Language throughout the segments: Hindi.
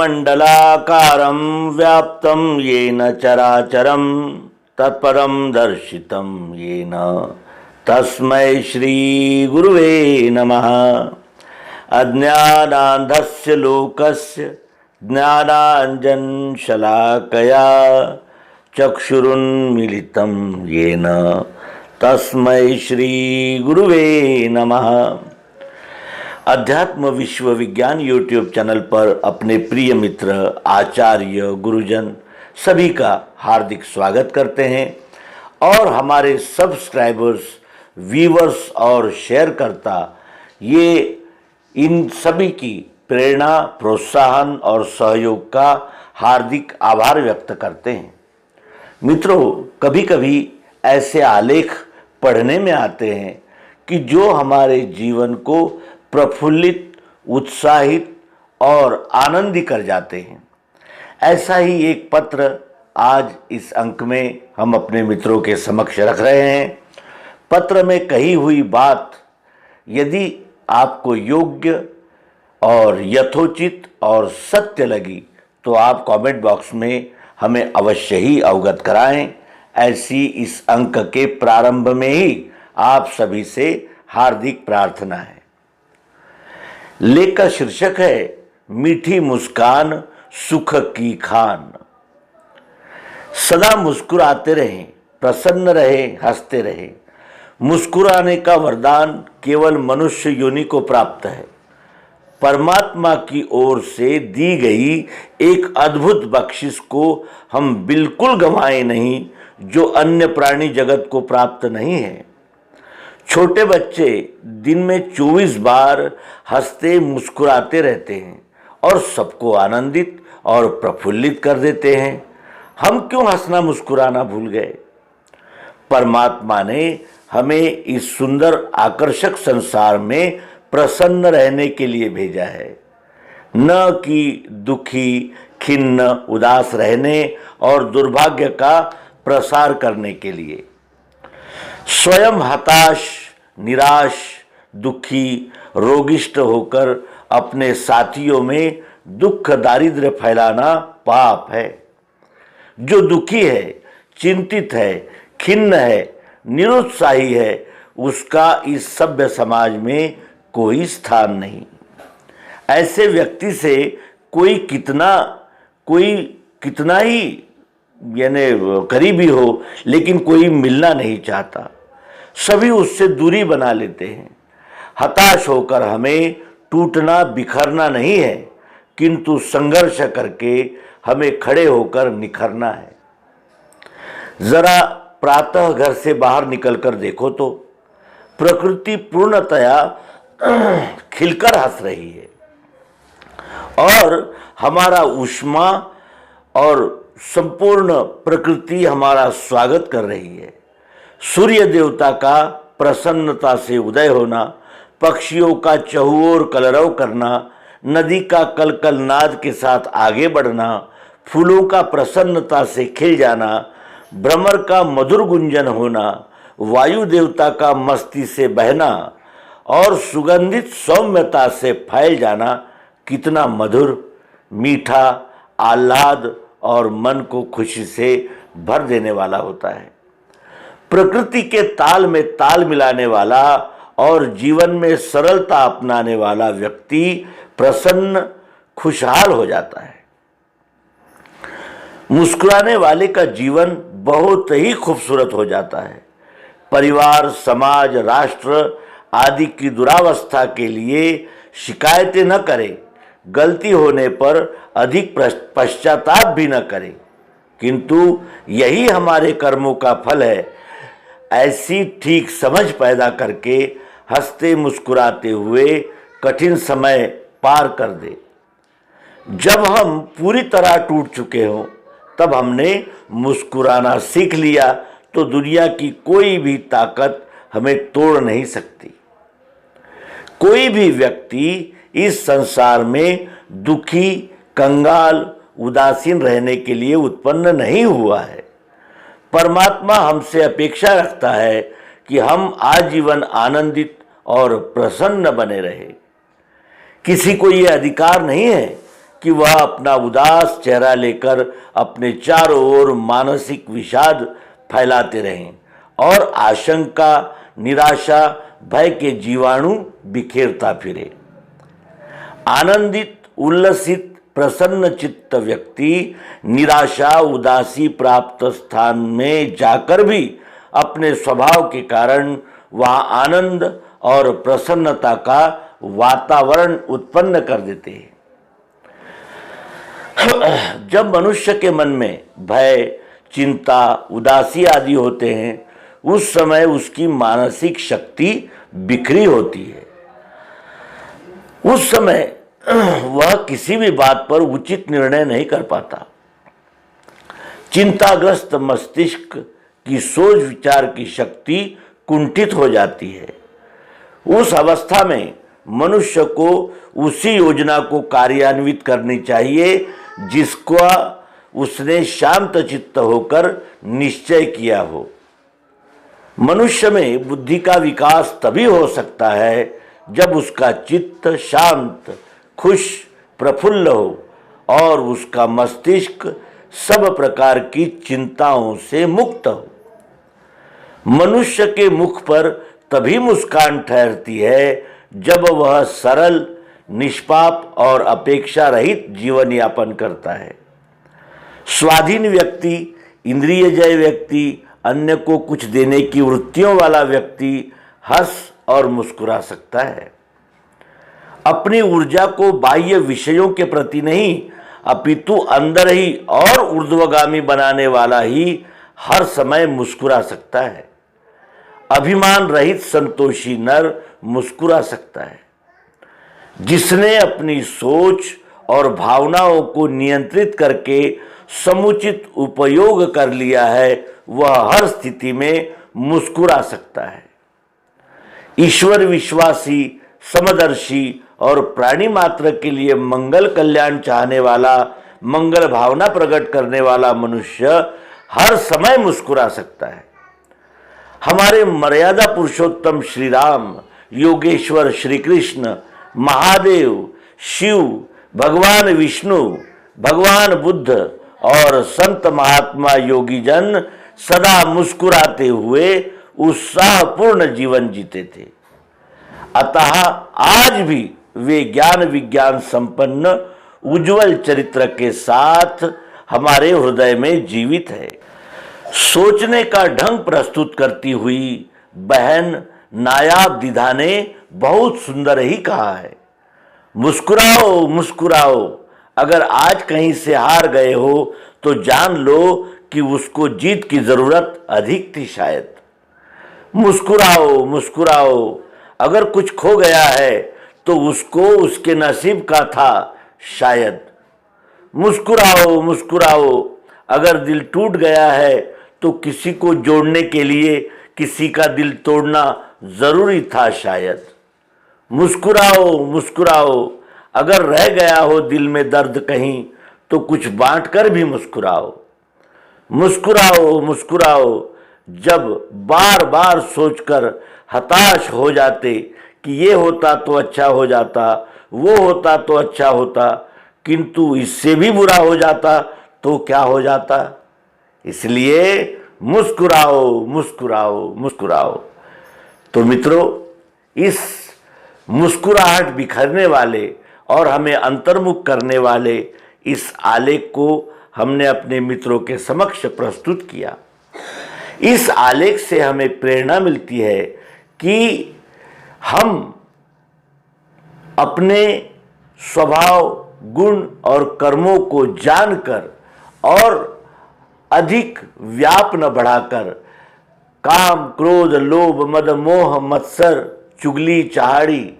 खण्डमण्डलाकारं व्याप्तं येन चराचरं तत्परं दर्शितं येन तस्मै श्रीगुरुवे नमः। अज्ञानान्धस्य लोकस्य ज्ञानाञ्जनशलाकया चक्षुरुन्मीलितं येन तस्मै श्रीगुरुवे नमः। अध्यात्म विश्व विज्ञान यूट्यूब चैनल पर अपने प्रिय मित्र आचार्य गुरुजन सभी का हार्दिक स्वागत करते हैं और हमारे सब्सक्राइबर्स, व्यूवर्स और शेयरकर्ता ये इन सभी की प्रेरणा, प्रोत्साहन और सहयोग का हार्दिक आभार व्यक्त करते हैं। मित्रों, कभी कभी ऐसे आलेख पढ़ने में आते हैं कि जो हमारे जीवन को प्रफुल्लित, उत्साहित और आनंदी कर जाते हैं। ऐसा ही एक पत्र आज इस अंक में हम अपने मित्रों के समक्ष रख रहे हैं। पत्र में कही हुई बात यदि आपको योग्य और यथोचित और सत्य लगी तो आप कमेंट बॉक्स में हमें अवश्य ही अवगत कराएं। ऐसी इस अंक के प्रारंभ में ही आप सभी से हार्दिक प्रार्थना है। लेख का शीर्षक है मीठी मुस्कान सुख की खान। सदा मुस्कुराते रहें, प्रसन्न रहें, हंसते रहें। मुस्कुराने का वरदान केवल मनुष्य योनि को प्राप्त है। परमात्मा की ओर से दी गई एक अद्भुत बख्शिश को हम बिल्कुल गंवाएं नहीं, जो अन्य प्राणी जगत को प्राप्त नहीं है। छोटे बच्चे दिन में 24 बार हंसते मुस्कुराते रहते हैं और सबको आनंदित और प्रफुल्लित कर देते हैं। हम क्यों हंसना मुस्कुराना भूल गए? परमात्मा ने हमें इस सुंदर आकर्षक संसार में प्रसन्न रहने के लिए भेजा है, न कि दुखी, खिन्न, उदास रहने और दुर्भाग्य का प्रसार करने के लिए। स्वयं हताश, निराश, दुखी, रोगिष्ट होकर अपने साथियों में दुख दारिद्र्य फैलाना पाप है। जो दुखी है, चिंतित है, खिन्न है, निरुत्साही है, उसका इस सभ्य समाज में कोई स्थान नहीं। ऐसे व्यक्ति से कोई कितना ही यानी करीबी हो, लेकिन कोई मिलना नहीं चाहता। सभी उससे दूरी बना लेते हैं। हताश होकर हमें टूटना, बिखरना नहीं है, किंतु संघर्ष करके हमें खड़े होकर निखरना है। जरा प्रातः घर से बाहर निकलकर देखो तो प्रकृति पूर्णतया खिलकर हंस रही है और हमारा ऊष्मा और संपूर्ण प्रकृति हमारा स्वागत कर रही है। सूर्य देवता का प्रसन्नता से उदय होना, पक्षियों का चहुओर कलरव करना, नदी का कलकल नाद के साथ आगे बढ़ना, फूलों का प्रसन्नता से खिल जाना, भ्रमर का मधुर गुंजन होना, वायु देवता का मस्ती से बहना और सुगंधित सौम्यता से फैल जाना कितना मधुर, मीठा, आह्लाद और मन को खुशी से भर देने वाला होता है। प्रकृति के ताल में ताल मिलाने वाला और जीवन में सरलता अपनाने वाला व्यक्ति प्रसन्न, खुशहाल हो जाता है। मुस्कुराने वाले का जीवन बहुत ही खूबसूरत हो जाता है। परिवार, समाज, राष्ट्र आदि की दुरावस्था के लिए शिकायतें न करे, गलती होने पर अधिक पश्चाताप भी न करे, किंतु यही हमारे कर्मों का फल है। ऐसी ठीक समझ पैदा करके हंसते मुस्कुराते हुए कठिन समय पार कर दे। जब हम पूरी तरह टूट चुके हों तब हमने मुस्कुराना सीख लिया तो दुनिया की कोई भी ताकत हमें तोड़ नहीं सकती। कोई भी व्यक्ति इस संसार में दुखी, कंगाल, उदासीन रहने के लिए उत्पन्न नहीं हुआ है। परमात्मा हमसे अपेक्षा रखता है कि हम आजीवन आनंदित और प्रसन्न बने रहे। किसी को ये अधिकार नहीं है कि वह अपना उदास चेहरा लेकर अपने चारों ओर मानसिक विषाद फैलाते रहें और आशंका, निराशा, भय के जीवाणु बिखेरता फिरे। आनंदित, उल्लसित, प्रसन्न चित्त व्यक्ति निराशा, उदासी प्राप्त स्थान में जाकर भी अपने स्वभाव के कारण वहाँ आनंद और प्रसन्नता का वातावरण उत्पन्न कर देते हैं। जब मनुष्य के मन में भय, चिंता, उदासी आदि होते हैं, उस समय उसकी मानसिक शक्ति बिखरी होती है। उस समय वह किसी भी बात पर उचित निर्णय नहीं कर पाता। चिंताग्रस्त मस्तिष्क की सोच विचार की शक्ति कुंठित हो जाती है। उस अवस्था में मनुष्य को उसी योजना को कार्यान्वित करनी चाहिए जिसका उसने शांत चित्त होकर निश्चय किया हो। मनुष्य में बुद्धि का विकास तभी हो सकता है जब उसका चित्त शांत, खुश, प्रफुल्ल हो और उसका मस्तिष्क सब प्रकार की चिंताओं से मुक्त हो। मनुष्य के मुख पर तभी मुस्कान ठहरती है जब वह सरल, निष्पाप और अपेक्षा रहित जीवन यापन करता है। स्वाधीन व्यक्ति, इंद्रिय जय व्यक्ति, अन्य को कुछ देने की वृत्तियों वाला व्यक्ति हंस और मुस्कुरा सकता है। अपनी ऊर्जा को बाह्य विषयों के प्रति नहीं अपितु अंदर ही और ऊर्ध्वगामी बनाने वाला ही हर समय मुस्कुरा सकता है। अभिमान रहित संतोषी नर मुस्कुरा सकता है। जिसने अपनी सोच और भावनाओं को नियंत्रित करके समुचित उपयोग कर लिया है, वह हर स्थिति में मुस्कुरा सकता है। ईश्वर विश्वासी, समदर्शी और प्राणी मात्र के लिए मंगल कल्याण चाहने वाला, मंगल भावना प्रकट करने वाला मनुष्य हर समय मुस्कुरा सकता है। हमारे मर्यादा पुरुषोत्तम श्री राम, योगेश्वर श्री कृष्ण, महादेव, शिव, भगवान विष्णु, भगवान बुद्ध और संत महात्मा योगी जन सदा मुस्कुराते हुए उत्साहपूर्ण जीवन जीते थे। अतः आज भी वे ज्ञान विज्ञान संपन्न उज्जवल चरित्र के साथ हमारे हृदय में जीवित है। सोचने का ढंग प्रस्तुत करती हुई बहन नायाब दीदा ने बहुत सुंदर ही कहा है, मुस्कुराओ मुस्कुराओ, अगर आज कहीं से हार गए हो तो जान लो कि उसको जीत की जरूरत अधिक थी शायद। मुस्कुराओ मुस्कुराओ, अगर कुछ खो गया है तो उसको उसके नसीब का था शायद। मुस्कुराओ मुस्कुराओ, अगर दिल टूट गया है तो किसी को जोड़ने के लिए किसी का दिल तोड़ना जरूरी था शायद। मुस्कुराओ मुस्कुराओ, अगर रह गया हो दिल में दर्द कहीं तो कुछ बांट कर भी मुस्कुराओ। मुस्कुराओ मुस्कुराओ, जब बार बार सोचकर हताश हो जाते कि ये होता तो अच्छा हो जाता, वो होता तो अच्छा होता, किंतु इससे भी बुरा हो जाता तो क्या हो जाता। इसलिए मुस्कुराओ मुस्कुराओ मुस्कुराओ। तो मित्रों, इस मुस्कुराहट बिखरने वाले और हमें अंतर्मुख करने वाले इस आलेख को हमने अपने मित्रों के समक्ष प्रस्तुत किया। इस आलेख से हमें प्रेरणा मिलती है कि हम अपने स्वभाव, गुण और कर्मों को जानकर और अधिक व्याप न बढ़ाकर काम, क्रोध, लोभ, मद, मोह, मत्सर, चुगली, चाहड़ी,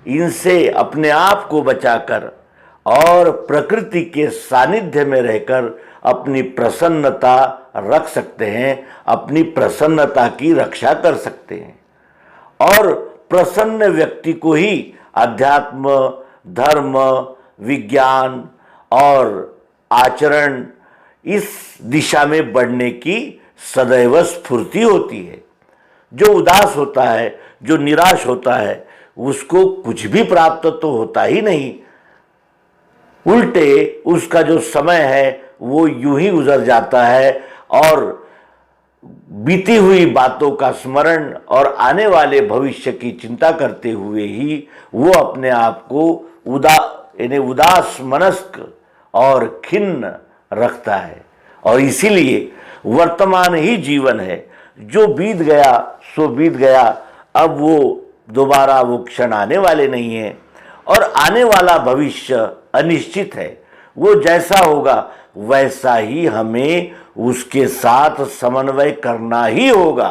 इनसे अपने आप को बचाकर और प्रकृति के सानिध्य में रहकर अपनी प्रसन्नता रख सकते हैं, अपनी प्रसन्नता की रक्षा कर सकते हैं। और प्रसन्न व्यक्ति को ही अध्यात्म, धर्म, विज्ञान और आचरण इस दिशा में बढ़ने की सदैव स्फूर्ति होती है। जो उदास होता है, जो निराश होता है, उसको कुछ भी प्राप्त तो होता ही नहीं। उल्टे उसका जो समय है वो यूं ही गुजर जाता है और बीती हुई बातों का स्मरण और आने वाले भविष्य की चिंता करते हुए ही वो अपने आप को उदास मनस्क और खिन्न रखता है। और इसीलिए वर्तमान ही जीवन है, जो बीत गया सो बीत गया, अब वो दोबारा वो क्षण आने वाले नहीं हैं और आने वाला भविष्य अनिश्चित है। वो जैसा होगा वैसा ही हमें उसके साथ समन्वय करना ही होगा।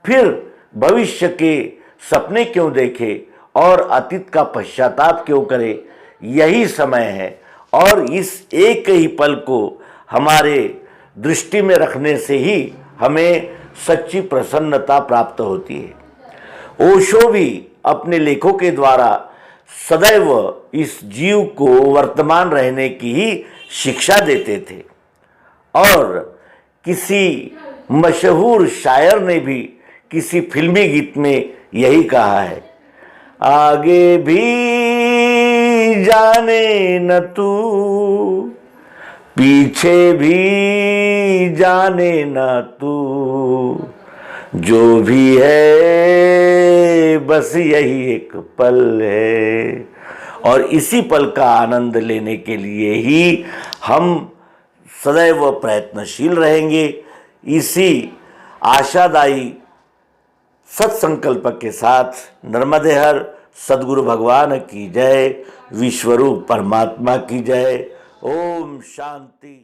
फिर भविष्य के सपने क्यों देखे और अतीत का पश्चाताप क्यों करे? यही समय है और इस एक ही पल को हमारे दृष्टि में रखने से ही हमें सच्ची प्रसन्नता प्राप्त होती है। ओशो भी अपने लेखों के द्वारा सदैव इस जीव को वर्तमान रहने की ही शिक्षा देते थे और किसी मशहूर शायर ने भी किसी फिल्मी गीत में यही कहा है, आगे भी जाने न तू, पीछे भी जाने न तू, जो भी है बस यही एक पल है। और इसी पल का आनंद लेने के लिए ही हम सदैव प्रयत्नशील रहेंगे। इसी आशादायी सत्संकल्प के साथ नर्मदे हर सद्गुरु भगवान की जय, विश्वरूप परमात्मा की जय। ओम शांति।